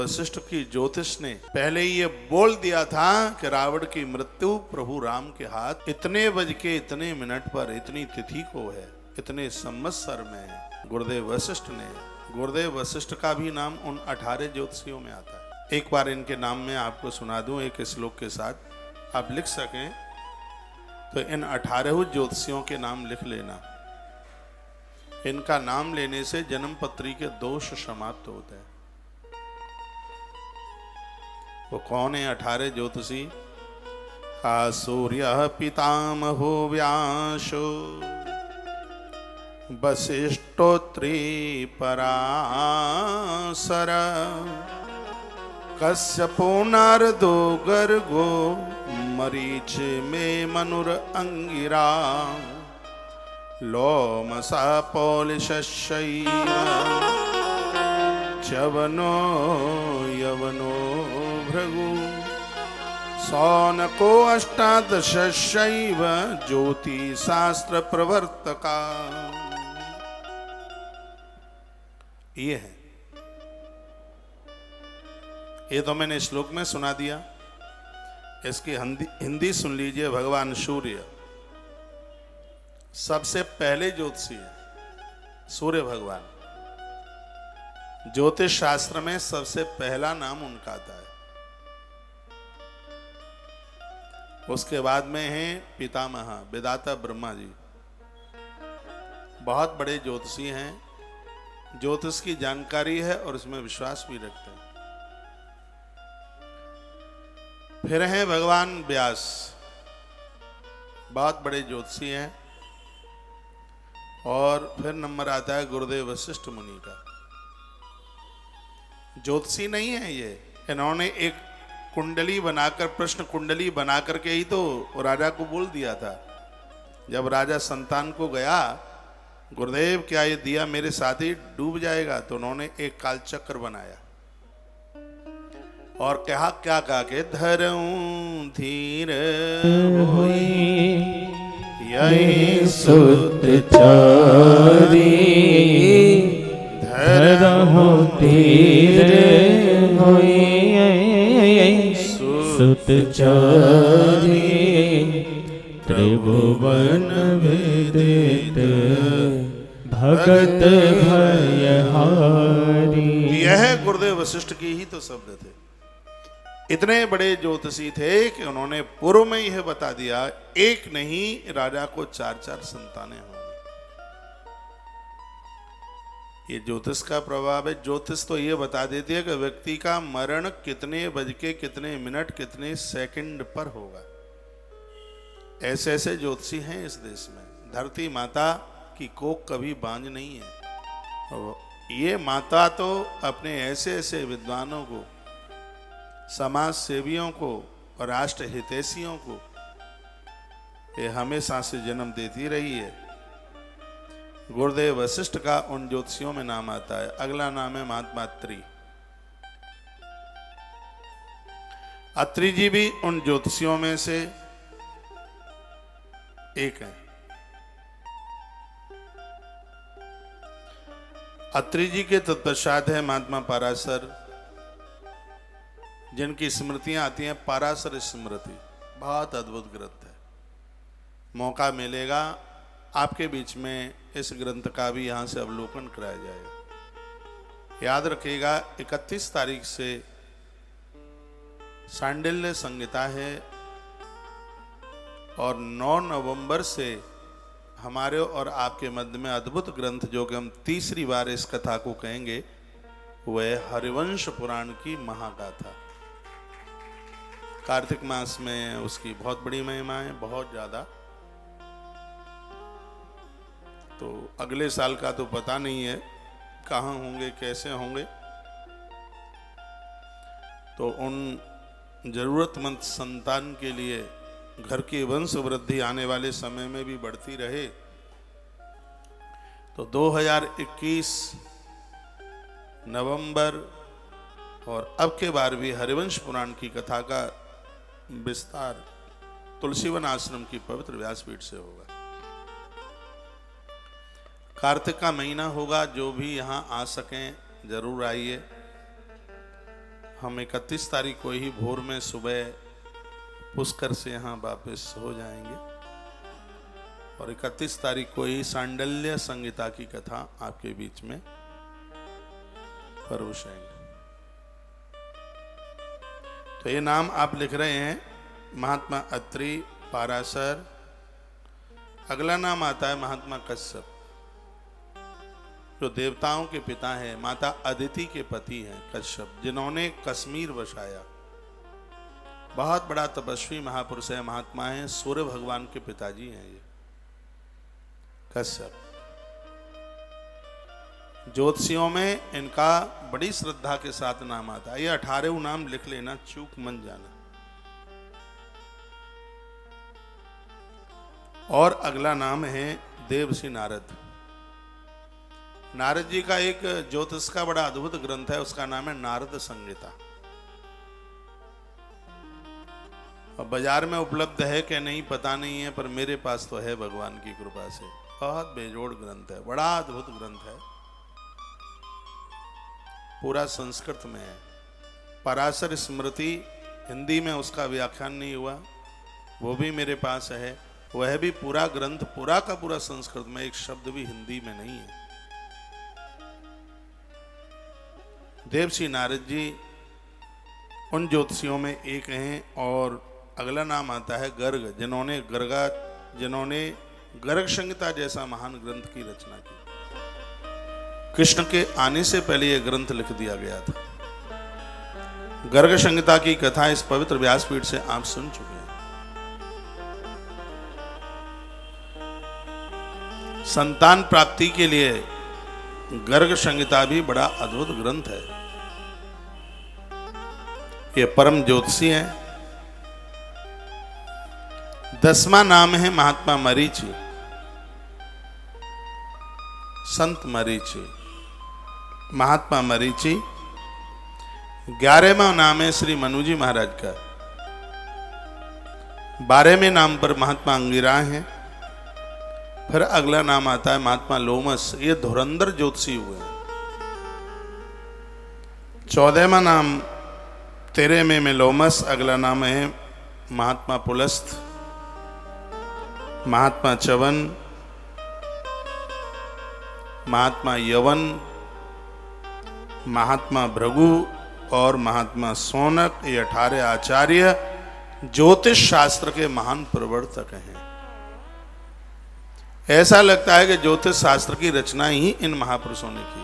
वशिष्ठ की ज्योतिष ने पहले ही ये बोल दिया था कि रावण की मृत्यु प्रभु राम के हाथ इतने बज के इतने मिनट पर इतनी तिथि को है, इतने संवत्सर में है। गुरुदेव वशिष्ठ का भी नाम उन 18 ज्योतिषियों में आता है। एक बार इनके नाम में आपको सुना दूं एक श्लोक के साथ, आप लिख सकें तो इन 18 ज्योतिषियों के नाम लिख लेना। इनका नाम लेने से जन्म पत्री के दोष समाप्त होते हैं। वो कौन है 18 ज्योतिषी? सूर्य पितामहो व्यासो वसिष्ठोत्री पराशर कश्यपो नारदो गर्गो मरीच में मनुर अंगिरा लोमसा पौलिशशैव च्यवनो यवनो भृगु सौनको अष्टादशैव ज्योतिशास्त्र प्रवर्तका। ये है, ये तो मैंने श्लोक में सुना दिया। इसकी हिंदी सुन लीजिए। भगवान सूर्य सबसे पहले ज्योतिषी है। सूर्य भगवान ज्योतिष शास्त्र में सबसे पहला नाम उनका आता है। उसके बाद में है पितामह विधाता ब्रह्मा जी, बहुत बड़े ज्योतिषी हैं, ज्योतिष की जानकारी है और उसमें विश्वास भी रखते हैं। फिर हैं भगवान व्यास, बहुत बड़े ज्योतिषी हैं। और फिर नंबर आता है गुरुदेव वशिष्ठ मुनि का। ज्योतिषी नहीं है ये, इन्होंने एक कुंडली बनाकर, प्रश्न कुंडली बना करके ही तो राजा को बोल दिया था। जब राजा संतान को गया, गुरुदेव क्या ये दिया मेरे साथ ही डूब जाएगा, तो उन्होंने एक काल चक्र बनाया और कहा, क्या कहा के धरऊं धीर होई यही सुत चारी धरऊं धीर होई सुत चारी त्रिभुवन विदित भगत भयहारी। यह गुरुदेव वशिष्ठ की ही तो शब्द थे। इतने बड़े ज्योतिषी थे कि उन्होंने पूर्व में यह बता दिया, एक नहीं राजा को 4-4 संतानें होंगी। ये ज्योतिष का प्रभाव है। ज्योतिष तो ये बता देती है कि व्यक्ति का मरण कितने बज के कितने मिनट कितने सेकंड पर होगा। ऐसे ऐसे ज्योतिषी हैं इस देश में। धरती माता की कोख कभी बांझ नहीं है। और ये माता तो अपने ऐसे ऐसे विद्वानों को, समाज सेवियों को और राष्ट्र हितैषियों को ये हमेशा से जन्म देती रही है। गुरुदेव वशिष्ठ का उन ज्योतिषियों में नाम आता है। अगला नाम है महात्मा अत्रि। अत्रि जी भी उन ज्योतिषियों में से एक है। अत्रि जी के तत्पश्चात है महात्मा पराशर, जिनकी स्मृतियां आती हैं पराशर स्मृति। बहुत अद्भुत ग्रंथ है। मौका मिलेगा आपके बीच में इस ग्रंथ का भी यहाँ से अवलोकन कराया जाएगा। याद रखिएगा 31 तारीख से सांडिल्य संहिता है और 9 नवंबर से हमारे और आपके मध्य में अद्भुत ग्रंथ, जो कि हम तीसरी बार इस कथा को कहेंगे, वह हरिवंश पुराण की महागाथा। कार्तिक मास में उसकी बहुत बड़ी महिमा है, बहुत ज्यादा। तो अगले साल का तो पता नहीं है कहाँ होंगे, कैसे होंगे। तो उन जरूरतमंद संतान के लिए घर की वंश वृद्धि आने वाले समय में भी बढ़ती रहे, तो 2021 नवंबर और अब के बार भी हरिवंश पुराण की कथा का विस्तार तुलसीवन आश्रम की पवित्र व्यासपीठ से होगा। कार्तिक का महीना होगा, जो भी यहाँ आ सकें जरूर आइए। हम 31 तारीख को ही भोर में सुबह पुष्कर से यहाँ वापस हो जाएंगे और 31 तारीख को ही सांडल्य संहिता की कथा आपके बीच में परोसेंगे। तो ये नाम आप लिख रहे हैं, महात्मा अत्रि, पाराशर। अगला नाम आता है महात्मा कश्यप, जो देवताओं के पिता हैं, माता अदिति के पति हैं कश्यप, जिन्होंने कश्मीर बसाया। बहुत बड़ा तपस्वी महापुरुष है, महात्मा है, सूर्य भगवान के पिताजी हैं ये कश्यप। ज्योतिषियों में इनका बड़ी श्रद्धा के साथ नाम आता है। ये 18 नाम लिख लेना, चूक मन जाना। और अगला नाम है देवर्षि नारद। नारद जी का एक ज्योतिष का बड़ा अद्भुत ग्रंथ है, उसका नाम है नारद संहिता। और बाजार में उपलब्ध है कि नहीं पता नहीं है, पर मेरे पास तो है भगवान की कृपा से। बहुत बेजोड़ ग्रंथ है, बड़ा अद्भुत ग्रंथ है, पूरा संस्कृत में है। पराशर स्मृति हिंदी में उसका व्याख्यान नहीं हुआ, वो भी मेरे पास है। वह भी पूरा ग्रंथ पूरा का पूरा संस्कृत में, एक शब्द भी हिंदी में नहीं है। देवर्षि नारद जी उन ज्योतिषियों में एक हैं। और अगला नाम आता है गर्ग, जिन्होंने गर्ग संहिता जैसा महान ग्रंथ की रचना की। कृष्ण के आने से पहले यह ग्रंथ लिख दिया गया था। गर्ग संहिता की कथा इस पवित्र व्यासपीठ से आप सुन चुके हैं। संतान प्राप्ति के लिए गर्ग संहिता भी बड़ा अद्भुत ग्रंथ है। ये परम ज्योतिषी है। 10वां नाम है महात्मा मरीचि, संत मरीचि, महात्मा मरीचि। 11वां नाम है श्री मनुजी महाराज का। 12वें नाम पर महात्मा अंगिरा हैं। फिर अगला नाम आता है महात्मा लोमस, ये धुरंधर ज्योतिषी हुए हैं। 14वां नाम 13वें में लोमस। अगला नाम है महात्मा पुलस्त, महात्मा चवन, महात्मा यवन, महात्मा भृगु और महात्मा सोनक। ये 18 आचार्य ज्योतिष शास्त्र के महान प्रवर्तक हैं। ऐसा लगता है कि ज्योतिष शास्त्र की रचना ही इन महापुरुषों ने की है।